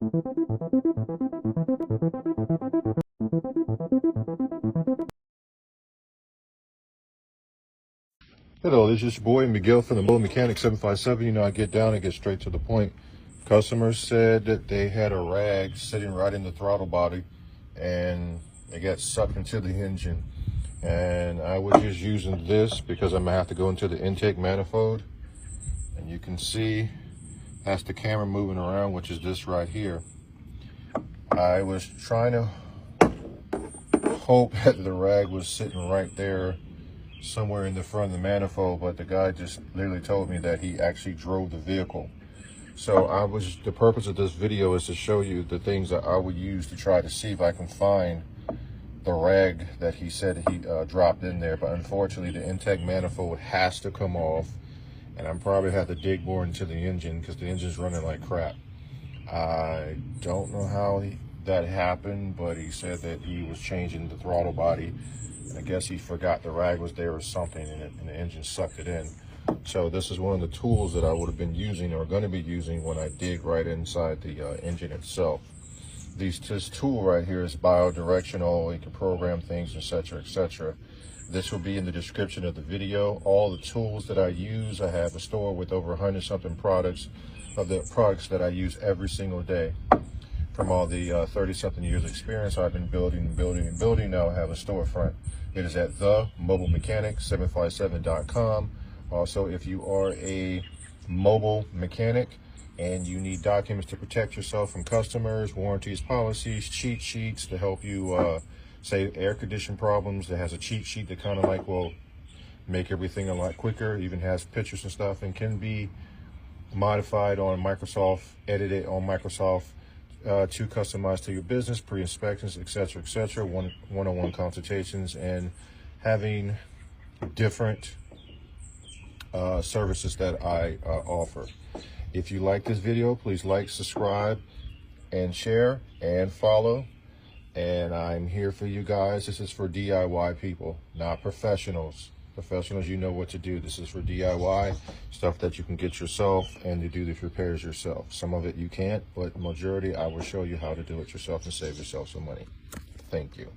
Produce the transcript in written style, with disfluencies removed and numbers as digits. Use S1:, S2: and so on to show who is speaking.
S1: Hello, this is your boy Miguel from the Mobile Mechanic 757. You know, I get down and get straight to the point. Customers said that they had a rag sitting right in the throttle body and it got sucked into the engine. And I was just using this because I'm gonna have to go into the intake manifold. And you can see that's the camera moving around, which is this right here. I was trying to hope that the rag was sitting right there somewhere in the front of the manifold, but the guy just literally told me that he actually drove the vehicle. So the purpose of this video is to show you the things that I would use to try to see if I can find the rag that he said he dropped in there. But unfortunately, the intake manifold has to come off, and I'm probably have to dig more into the engine because the engine's running like crap. I don't know how that happened, but he said that he was changing the throttle body. I guess he forgot the rag was there or something, and the engine sucked it in. So this is one of the tools that I would have been using or going to be using when I dig right inside the engine itself. This tool right here is bi-directional. You can program things, etc., etc. This will be in the description of the video. All the tools that I use, I have a store with over 100-something products of the products that I use every single day. From all the 30-something years experience I've been building and building and building, now I have a storefront. It is at themobilemechanic757.com. Also, if you are a mobile mechanic and you need documents to protect yourself from customers, warranties, policies, cheat sheets to help you, say air condition problems, that has a cheat sheet that kind of like will make everything a lot quicker, even has pictures and stuff, and can be modified on Microsoft, edited on Microsoft, to customize to your business, pre-inspections, etc., etc., one-on-one consultations, and having different services that I offer. If you like this video, please like, subscribe, and share, and follow. And I'm here for you guys. This is for DIY people, not professionals. Professionals, you know what to do. This is for DIY, stuff that you can get yourself and to do the repairs yourself. Some of it you can't, but majority I will show you how to do it yourself and save yourself some money. Thank you.